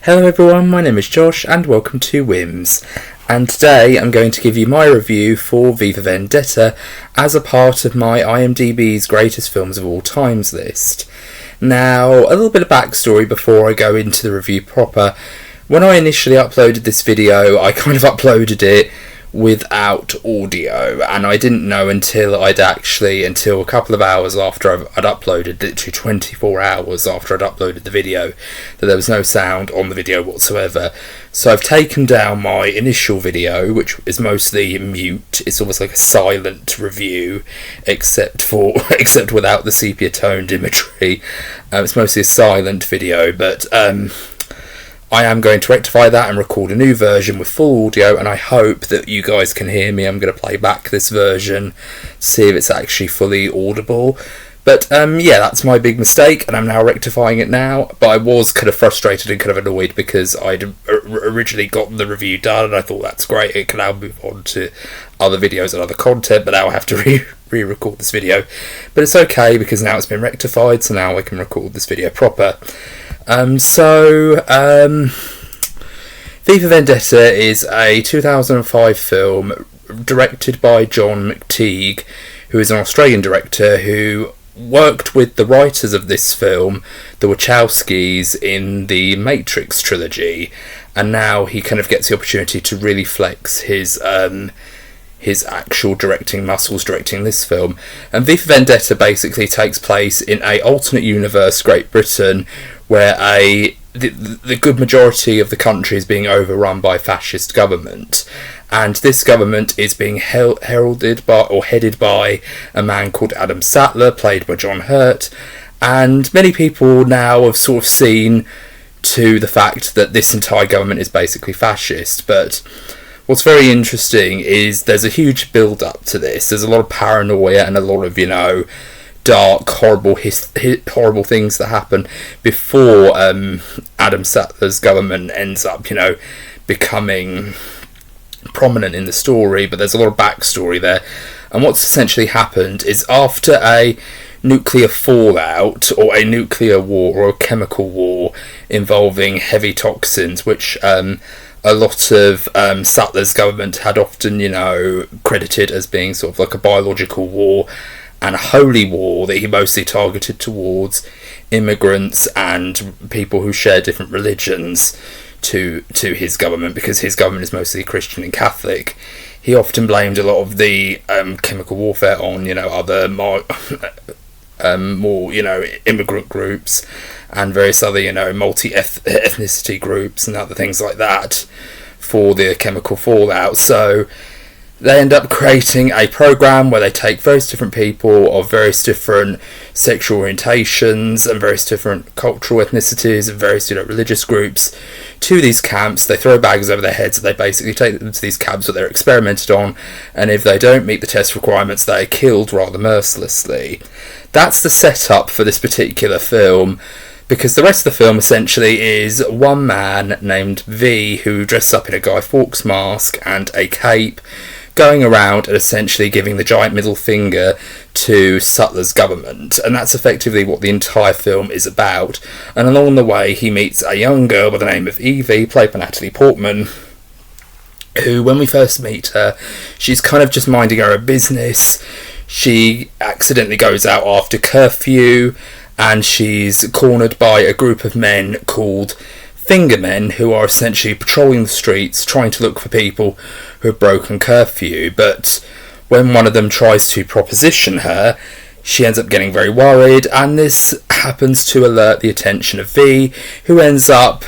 Hello everyone, my name is Josh and welcome to WHIMS, and today I'm going to give you my review for For Vendetta as a part of my IMDb's greatest films of all times list. Now, a little bit of backstory before I go into the review proper. When I initially uploaded this video, I kind of uploaded it without audio, and I didn't know until a couple of hours after I'd uploaded, literally 24 hours after I'd uploaded the video, that there was no sound on the video whatsoever. So I've taken down my initial video, which is mostly mute. It's almost like a silent review, except without the sepia toned imagery. It's mostly a silent video, but I am going to rectify that and record a new version with full audio, and I hope that you guys can hear me. I'm going to play back this version, see if it's actually fully audible. But yeah, that's my big mistake, and I'm now rectifying it now. But I was kind of frustrated and kind of annoyed because I'd originally got the review done, and I thought that's great. It can now move on to other videos and other content, but now I have to re-record this video. But it's okay because now it's been rectified, so now I can record this video proper. For Vendetta is a 2005 film directed by John McTeague, who is an Australian director who worked with the writers of this film, the Wachowskis, in the Matrix trilogy, and now he kind of gets the opportunity to really flex his actual directing muscles directing this film. And For Vendetta basically takes place in a alternate universe, Great Britain, where the good majority of the country is being overrun by fascist government, and this government is being headed by a man called Adam Sattler, played by John Hurt, and many people now have sort of seen to the fact that this entire government is basically fascist. But what's very interesting is there's a huge build-up to this. There's a lot of paranoia and a lot of, dark, horrible things that happen before Adam Sattler's government ends up, becoming prominent in the story. But there's a lot of backstory there. And what's essentially happened is, after a nuclear fallout, or a nuclear war, or a chemical war involving heavy toxins, which a lot of Sattler's government had often, credited as being sort of like a biological war and a holy war that he mostly targeted towards immigrants and people who share different religions to his government, because his government is mostly Christian and Catholic. He often blamed a lot of the chemical warfare on, other more immigrant groups and various other, multi-ethnicity groups and other things like that for the chemical fallout. So they end up creating a program where they take various different people of various different sexual orientations and various different cultural ethnicities and various religious groups to these camps. They throw bags over their heads, and they basically take them to these camps that they're experimented on, and if they don't meet the test requirements, they are killed rather mercilessly. That's the setup for this particular film, because the rest of the film essentially is one man named V, who dresses up in a Guy Fawkes mask and a cape, going around and essentially giving the giant middle finger to Sattler's government, and that's effectively what the entire film is about. And along the way he meets a young girl by the name of Evey, played by Natalie Portman, who, when we first meet her, she's kind of just minding her own business. She accidentally goes out after curfew, and she's cornered by a group of men called Fingermen, who are essentially patrolling the streets trying to look for people who have broken curfew. But when one of them tries to proposition her, she ends up getting very worried, and this happens to alert the attention of V, who ends up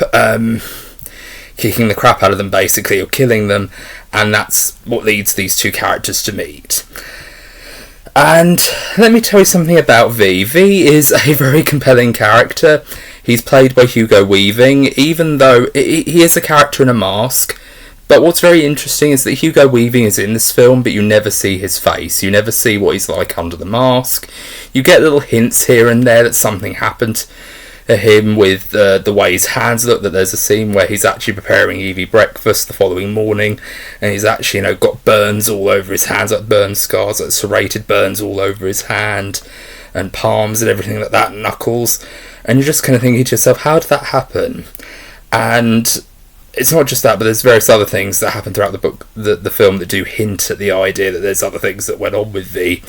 kicking the crap out of them, basically, or killing them, and that's what leads these two characters to meet. And let me tell you something about V. V is a very compelling character. He's played by Hugo Weaving, even though he is a character in a mask. But what's very interesting is that Hugo Weaving is in this film, but you never see his face. You never see what he's like under the mask. You get little hints here and there that something happened to him with the way his hands look, that there's a scene where he's actually preparing Evey breakfast the following morning, and he's actually, got burns all over his hands, like burn scars, like serrated burns all over his hand and palms and everything like that, and knuckles. And you're just kind of thinking to yourself, how did that happen? And it's not just that, but there's various other things that happen throughout the book, the film, that do hint at the idea that there's other things that went on with V.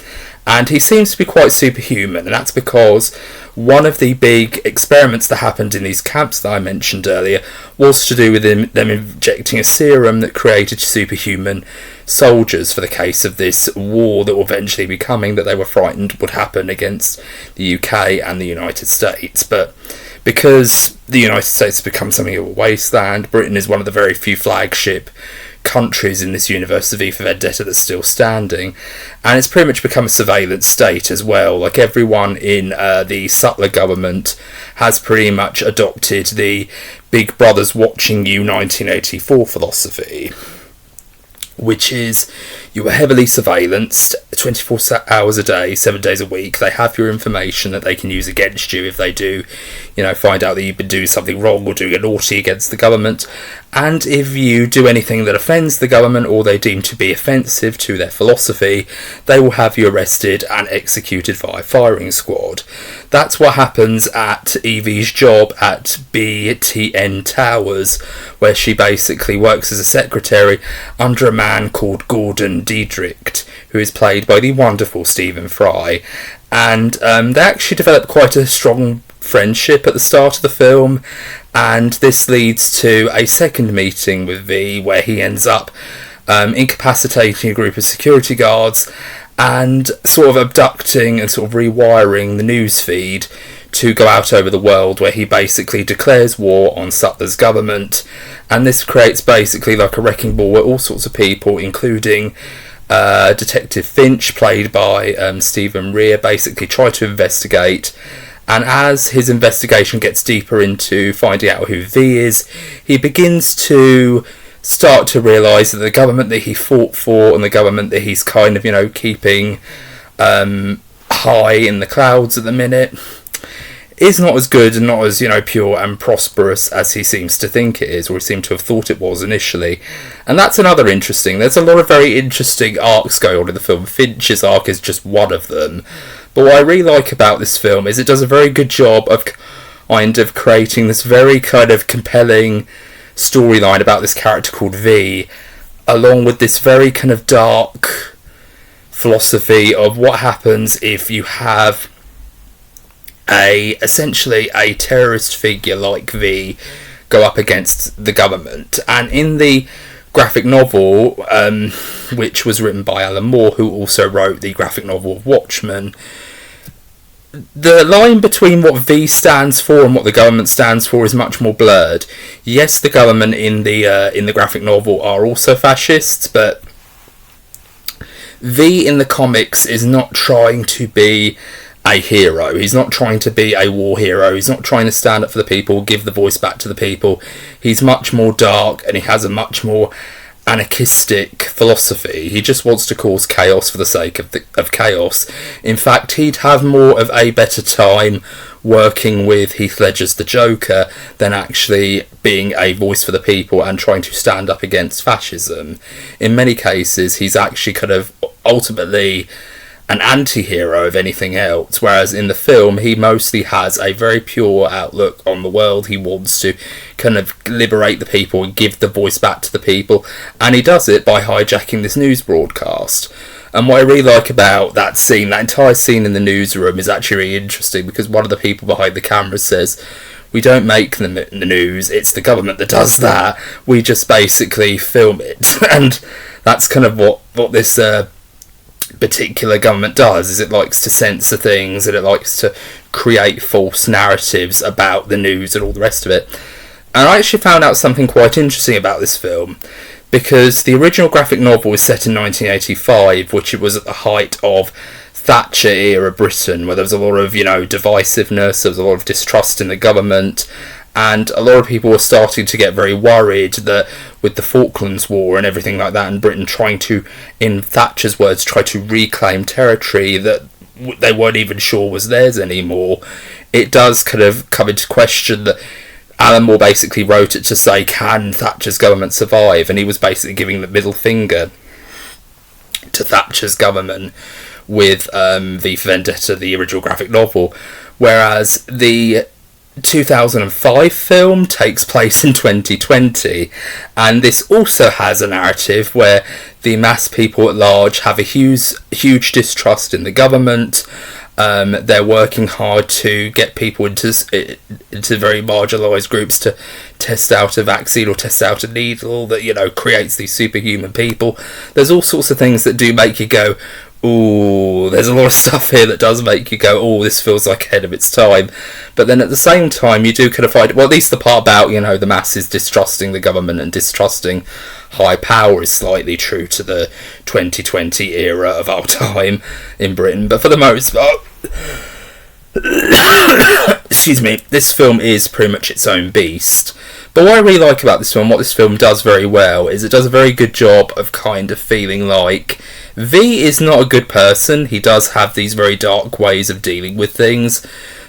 And he seems to be quite superhuman, and that's because one of the big experiments that happened in these camps that I mentioned earlier was to do with them injecting a serum that created superhuman soldiers for the case of this war that will eventually be coming, that they were frightened would happen against the UK and the United States. But because the United States has become something of a wasteland, Britain is one of the very few flagship countries in this universe of V for Vendetta that's still standing, and it's pretty much become a surveillance state as well. Like, everyone in the Sutler government has pretty much adopted the Big Brother's watching you 1984 philosophy, which is you are heavily surveillanced 24 hours a day, 7 days a week. They have your information that they can use against you if they do, find out that you've been doing something wrong or doing a naughty against the government. And if you do anything that offends the government or they deem to be offensive to their philosophy, they will have you arrested and executed via firing squad. That's what happens at Evey's job at BTN Towers, where she basically works as a secretary under a man called Gordon Diedrich, who is played by the wonderful Stephen Fry. And they actually develop quite a strong friendship at the start of the film, and this leads to a second meeting with V, where he ends up incapacitating a group of security guards and sort of abducting and sort of rewiring the news feed to go out over the world, where he basically declares war on Sutler's government. And this creates basically like a wrecking ball where all sorts of people, including Detective Finch, played by Stephen Rea, basically try to investigate. And as his investigation gets deeper into finding out who V is, he begins to start to realise that the government that he fought for and the government that he's kind of, keeping high in the clouds at the minute is not as good and not as, pure and prosperous as he seems to think it is, or he seemed to have thought it was initially. And that's another interesting. There's a lot of very interesting arcs going on in the film. Finch's arc is just one of them. But what I really like about this film is it does a very good job of kind of creating this very kind of compelling storyline about this character called V, along with this very kind of dark philosophy of what happens if you have essentially a terrorist figure like V go up against the government. And in the graphic novel, which was written by Alan Moore, who also wrote the graphic novel of Watchmen, the line between what V stands for and what the government stands for is much more blurred. Yes, the government in the graphic novel are also fascists, but V in the comics is not trying to be a hero. He's not trying to be a war hero. He's not trying to stand up for the people, give the voice back to the people. He's much more dark, and he has a much more anarchistic philosophy. He just wants to cause chaos for the sake of chaos. In fact, he'd have more of a better time working with Heath Ledger's The Joker than actually being a voice for the people and trying to stand up against fascism. In many cases, he's actually kind of ultimately an anti-hero of anything else, whereas in the film he mostly has a very pure outlook on the world. He wants to kind of liberate the people and give the voice back to the people, and he does it by hijacking this news broadcast. And what I really like about that scene, that entire scene in the newsroom, is actually really interesting, because one of the people behind the camera says, "We don't make the news, it's the government that does that. We just basically film it." And that's kind of what this particular government does, is it likes to censor things, and it likes to create false narratives about the news and all the rest of it. And I actually found out something quite interesting about this film, because the original graphic novel was set in 1985, which it was at the height of Thatcher era Britain, where there was a lot of, divisiveness, there was a lot of distrust in the government, and a lot of people were starting to get very worried that with the Falklands War and everything like that, and Britain trying to, in Thatcher's words, try to reclaim territory that they weren't even sure was theirs anymore, it does kind of come into question that Alan Moore basically wrote it to say, can Thatcher's government survive? And he was basically giving the middle finger to Thatcher's government with V for Vendetta, the original graphic novel. Whereas the 2005 film takes place in 2020, and this also has a narrative where the mass people at large have a huge distrust in the government. They're working hard to get people into very marginalised groups to test out a vaccine or test out a needle that, you know, creates these superhuman people. There's all sorts of things that do make you go, ooh, there's a lot of stuff here that does make you go, oh, this feels like ahead of its time. But then at the same time, you do kind of find, well, at least the part about, you know, the masses distrusting the government and distrusting high power is slightly true to the 2020 era of our time in Britain. But for the most part, excuse me, this film is pretty much its own beast. But what I really like about this film, what this film does very well, is it does a very good job of kind of feeling like V is not a good person. He does have these very dark ways of dealing with things,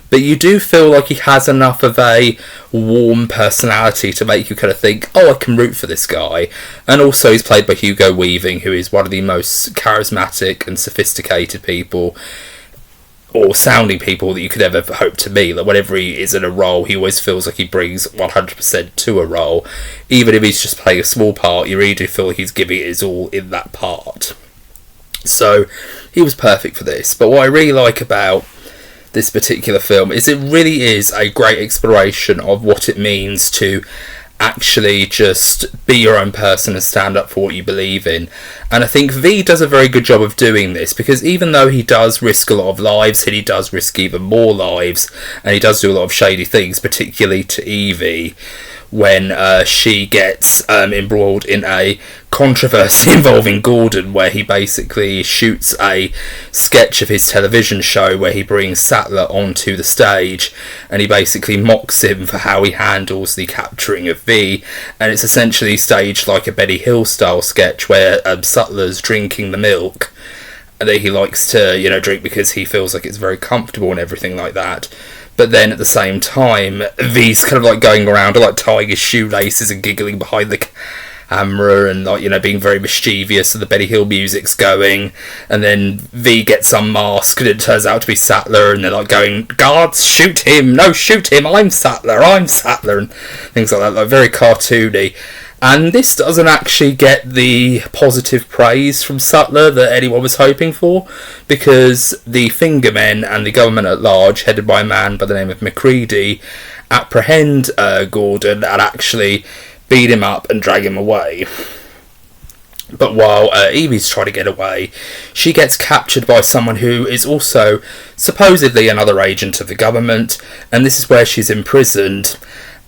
but you do feel like he has enough of a warm personality to make you kind of think, oh, I can root for this guy. And also he's played by Hugo Weaving, who is one of the most charismatic and sophisticated people, or sounding people, that you could ever hope to meet. Like, whenever he is in a role, he always feels like he brings 100% to a role. Even if he's just playing a small part, you really do feel like he's giving it his all in that part. So he was perfect for this. But what I really like about this particular film is it really is a great exploration of what it means to actually just be your own person and stand up for what you believe in. And I think V does a very good job of doing this, because even though he does risk a lot of lives, and he does risk even more lives, and he does do a lot of shady things, particularly to Evey, when she gets embroiled in a controversy involving Gordon, where he basically shoots a sketch of his television show where he brings Sattler onto the stage, and he basically mocks him for how he handles the capturing of V, and it's essentially staged like a Benny Hill style sketch where Sattler's drinking the milk that he likes to, you know, drink because he feels like it's very comfortable and everything like that. But then at the same time, V's kind of like going around like tying his shoelaces and giggling behind the camera and, like, you know, being very mischievous, and the Benny Hill music's going, and then V gets unmasked and it turns out to be Sattler, and they're like going, guards, shoot him, no, shoot him, I'm Sattler, and things like that, like very cartoony. And this doesn't actually get the positive praise from Sattler that anyone was hoping for, because the Fingermen and the government at large, headed by a man by the name of Macready, apprehend Gordon and actually beat him up and drag him away. But while Evey's trying to get away, she gets captured by someone who is also supposedly another agent of the government, and this is where she's imprisoned.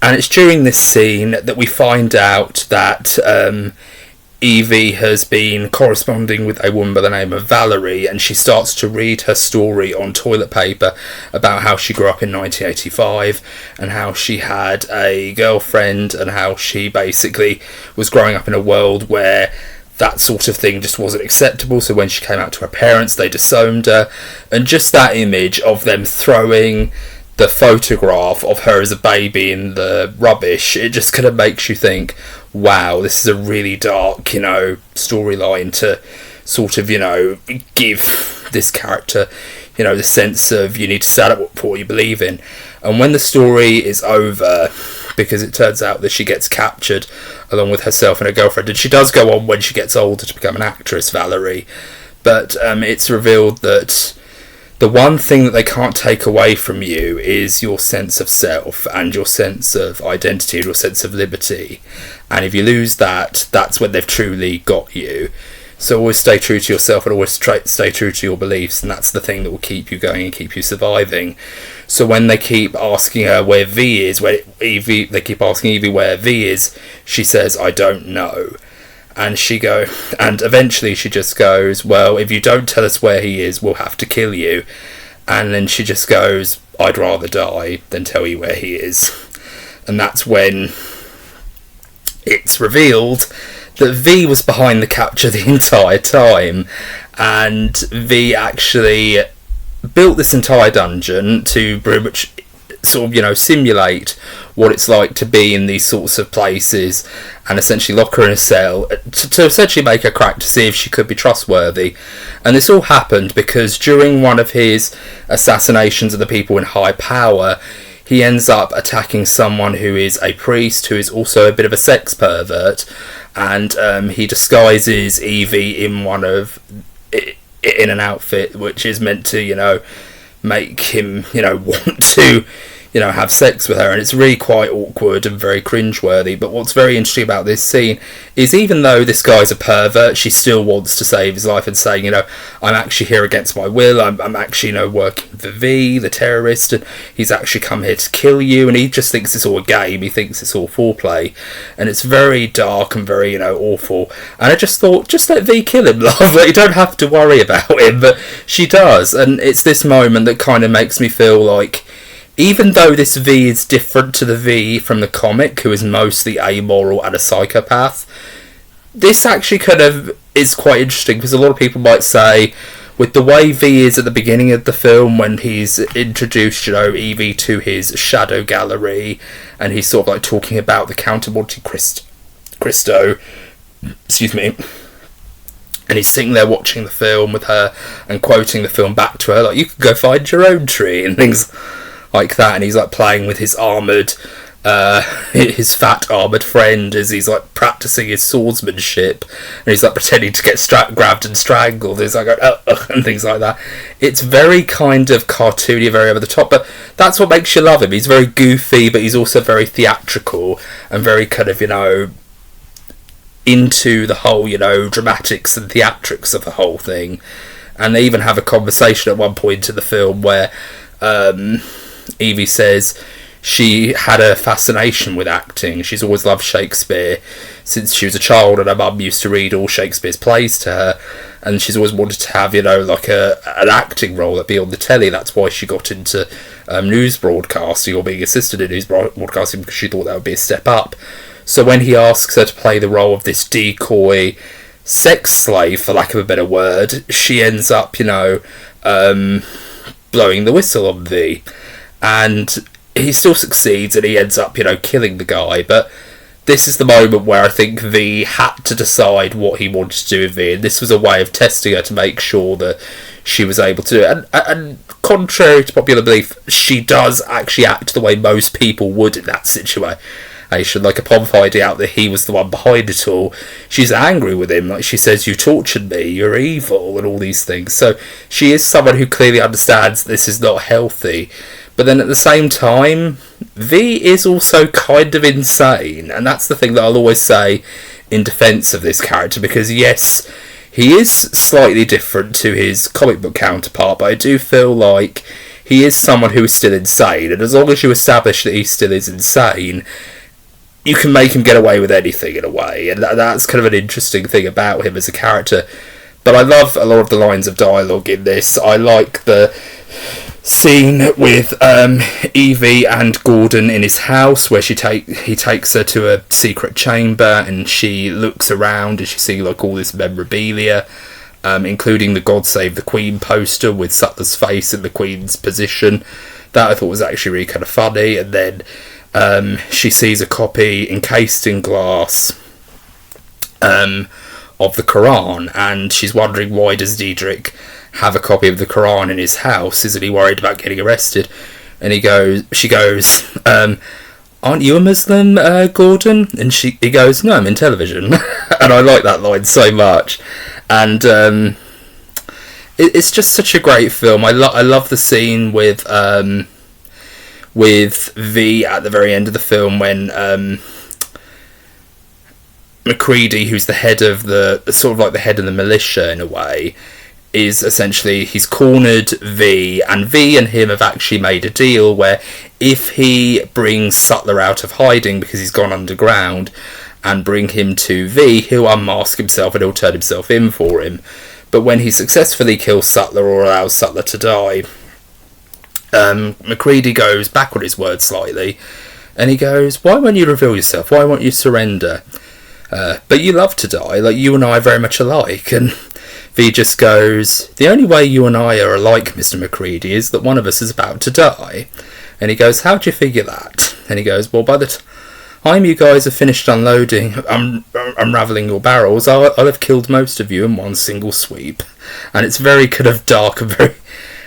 And it's during this scene that we find out that Evey has been corresponding with a woman by the name of Valerie, and she starts to read her story on toilet paper about how she grew up in 1985 and how she had a girlfriend and how she basically was growing up in a world where that sort of thing just wasn't acceptable. So when she came out to her parents, they disowned her. And just that image of them throwing the photograph of her as a baby in the rubbish, it just kind of makes you think, wow, this is a really dark, you know, storyline to sort of, you know, give this character, you know, the sense of you need to stand up for what you believe in. And when the story is over, because it turns out that she gets captured along with herself and her girlfriend, and she does go on when she gets older to become an actress, Valerie, but it's revealed that the one thing that they can't take away from you is your sense of self and your sense of identity and your sense of liberty. And if you lose that, that's when they've truly got you. So always stay true to yourself and always stay true to your beliefs, and that's the thing that will keep you going and keep you surviving. So when they keep asking her where V is, they keep asking Evey where V is, she says, I don't know. And and eventually she just goes, well, if you don't tell us where he is, we'll have to kill you. And then she just goes, I'd rather die than tell you where he is. And that's when it's revealed that V was behind the capture the entire time, and V actually built this entire dungeon to pretty much sort of, you know, simulate what it's like to be in these sorts of places, and essentially lock her in a cell to essentially make her crack to see if she could be trustworthy. And this all happened because during one of his assassinations of the people in high power, he ends up attacking someone who is a priest, who is also a bit of a sex pervert, and he disguises Evey in an outfit which is meant to, make him, want to, have sex with her, and it's really quite awkward and very cringeworthy. But what's very interesting about this scene is, even though this guy's a pervert, she still wants to save his life and saying, I'm actually here against my will, I'm actually, working for V, the terrorist, and he's actually come here to kill you, and he just thinks it's all a game, he thinks it's all foreplay, and it's very dark and very, awful. And I just thought, just let V kill him, love, you don't have to worry about him, but she does, and it's this moment that kind of makes me feel like, even though this V is different to the V from the comic, who is mostly amoral and a psychopath, this actually kind of is quite interesting, because a lot of people might say, with the way V is at the beginning of the film, when he's introduced, Evey to his shadow gallery, and he's sort of like talking about the Count of Monte Cristo, excuse me, and he's sitting there watching the film with her and quoting the film back to her, like, you could go find your own tree, and things like that, and he's like playing with his his fat armoured friend as he's like practicing his swordsmanship, and he's like pretending to get grabbed and strangled. He's like, and things like that. It's very kind of cartoony, very over the top, but that's what makes you love him. He's very goofy, but he's also very theatrical and very kind of, into the whole, dramatics and theatrics of the whole thing. And they even have a conversation at one point in the film where Evey says she had a fascination with acting. She's always loved Shakespeare since she was a child, and her mum used to read all Shakespeare's plays to her, and she's always wanted to have, like an acting role that'd be on the telly. That's why she got into news broadcasting, or being assistant in news broadcasting, because she thought that would be a step up. So when he asks her to play the role of this decoy sex slave, for lack of a better word, she ends up, blowing the whistle on V. And he still succeeds, and he ends up, killing the guy. But this is the moment where I think V had to decide what he wanted to do with V, and this was a way of testing her to make sure that she was able to do it. And contrary to popular belief, she does actually act the way most people would in that situation. Like, upon finding out that he was the one behind it all, she's angry with him. Like, she says, you tortured me, you're evil, and all these things. So she is someone who clearly understands this is not healthy. But then at the same time, V is also kind of insane, and that's the thing that I'll always say in defence of this character, because yes, he is slightly different to his comic book counterpart, but I do feel like he is someone who is still insane, and as long as you establish that he still is insane, you can make him get away with anything in a way, and that's kind of an interesting thing about him as a character. But I love a lot of the lines of dialogue in this. I like the scene with Evey and Gordon in his house, where he takes her to a secret chamber, and she looks around and she sees like all this memorabilia, including the God Save the Queen poster with Sutler's face in the Queen's position. That I thought was actually really kind of funny. And then she sees a copy encased in glass of the Quran, and she's wondering, why does Diedrich have a copy of the Quran in his house? Isn't he worried about getting arrested? And she goes, aren't you a Muslim, Gordon? And he goes, no, I'm in television. And I like that line so much. And it's just such a great film. I love the scene with V at the very end of the film, when Macready, who's the head of the sort of like the head of the militia in a way, is essentially, he's cornered V, and V and him have actually made a deal where if he brings Sutler out of hiding because he's gone underground and bring him to V, he'll unmask himself and he'll turn himself in for him. But when he successfully kills Sutler or allows Sutler to die, Macready goes back on his word slightly, and he goes, why won't you reveal yourself? Why won't you surrender? But you love to die, like you and I are very much alike. And V just goes, the only way you and I are alike, Mr. Macready, is that one of us is about to die. And he goes, how'd you figure that? And he goes, well, by the time you guys have finished unloading, unravelling your barrels, I'll have killed most of you in one single sweep. And it's very kind of dark and very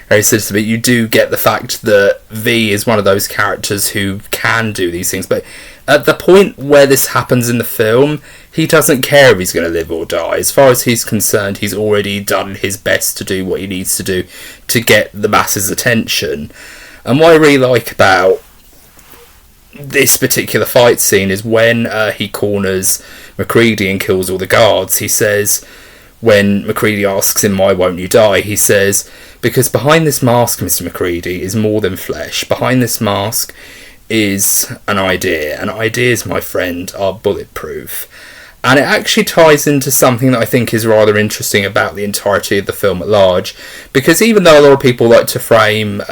very sinister, but you do get the fact that V is one of those characters who can do these things. But at the point where this happens in the film, he doesn't care if he's going to live or die. As far as he's concerned, he's already done his best to do what he needs to do to get the masses' attention. And what I really like about this particular fight scene is when he corners MacReady and kills all the guards. He says, when MacReady asks him, why won't you die? He says, because behind this mask, Mr. MacReady, is more than flesh. Behind this mask is an idea. And ideas, my friend, are bulletproof. And it actually ties into something that I think is rather interesting about the entirety of the film at large. Because even though a lot of people like to frame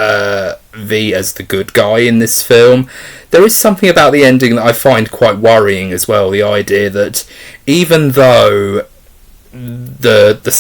V as the good guy in this film, there is something about the ending that I find quite worrying as well. The idea that even though the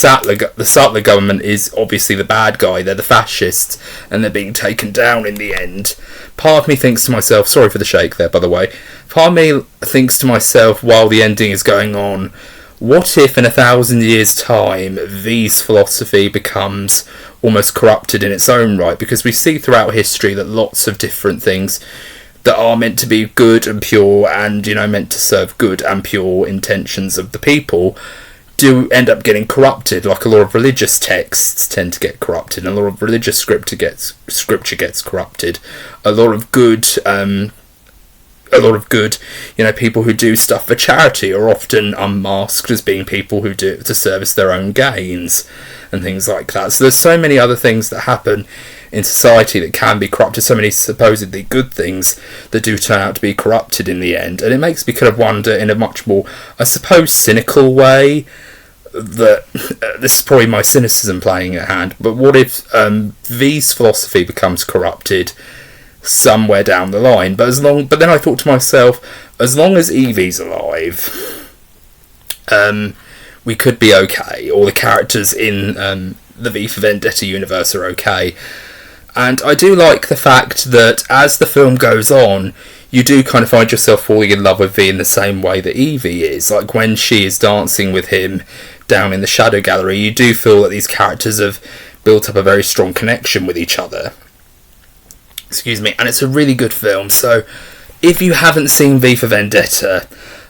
Sattler government is obviously the bad guy, they're the fascists, and they're being taken down in the end, part of me thinks to myself, sorry for the shake there by the way, part of me thinks to myself while the ending is going on, what if in 1,000 years time V's philosophy becomes almost corrupted in its own right? Because we see throughout history that lots of different things that are meant to be good and pure and, you know, meant to serve good and pure intentions of the people do end up getting corrupted. Like a lot of religious texts tend to get corrupted, and a lot of religious scripture gets corrupted. A lot of good, you know, people who do stuff for charity are often unmasked as being people who do it to service their own gains and things like that. So there's so many other things that happen in society that can be corrupted, so many supposedly good things that do turn out to be corrupted in the end. And it makes me kind of wonder in a much more, I suppose, cynical way, that this is probably my cynicism playing at hand, but what if V's philosophy becomes corrupted somewhere down the line? But then I thought to myself, as long as Evey's alive, we could be okay. All the characters in the V for Vendetta universe are okay. And I do like the fact that as the film goes on, you do kind of find yourself falling in love with V in the same way that Evey is. Like when she is dancing with him down in the Shadow Gallery, you do feel that these characters have built up a very strong connection with each other. Excuse me. And it's a really good film. So if you haven't seen V for Vendetta,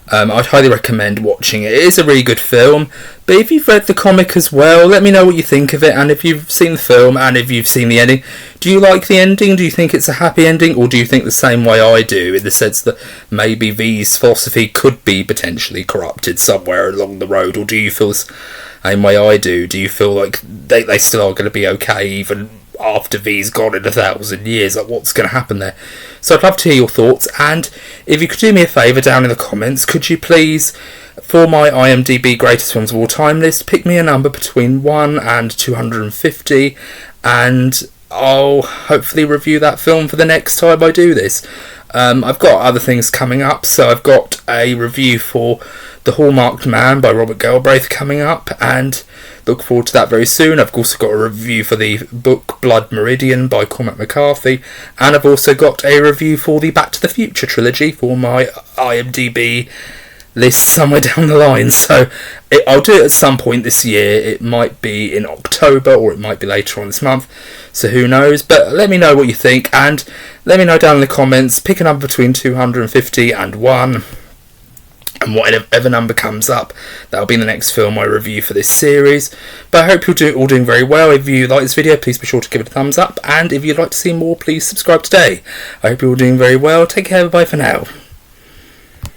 I'd highly recommend watching it. It is a really good film, but if you've read the comic as well, let me know what you think of it. And if you've seen the film and if you've seen the ending, do you like the ending? Do you think it's a happy ending, or do you think the same way I do, in the sense that maybe V's philosophy could be potentially corrupted somewhere along the road? Or do you feel the same way I do? Do you feel like they still are going to be okay even after V's gone in 1,000 years? Like, what's going to happen there? So I'd love to hear your thoughts, and if you could do me a favour down in the comments, could you please, for my IMDb greatest films of all time list, pick me a number between 1 and 250, and I'll hopefully review that film for the next time I do this. I've got other things coming up, so I've got a review for The Hallmarked Man by Robert Galbraith coming up, and look forward to that very soon. I've also got a review for the book Blood Meridian by Cormac McCarthy, and I've also got a review for the Back to the Future trilogy for my IMDb list somewhere down the line. So I'll do it at some point this year. It might be in October, or it might be later on this month, so who knows. But let me know what you think, and let me know down in the comments. Pick a number between 250 and 1, and whatever number comes up, that'll be the next film I review for this series. But I hope you're all doing very well. If you like this video, please be sure to give it a thumbs up, and if you'd like to see more, please subscribe today. I hope you're all doing very well. Take care, bye for now.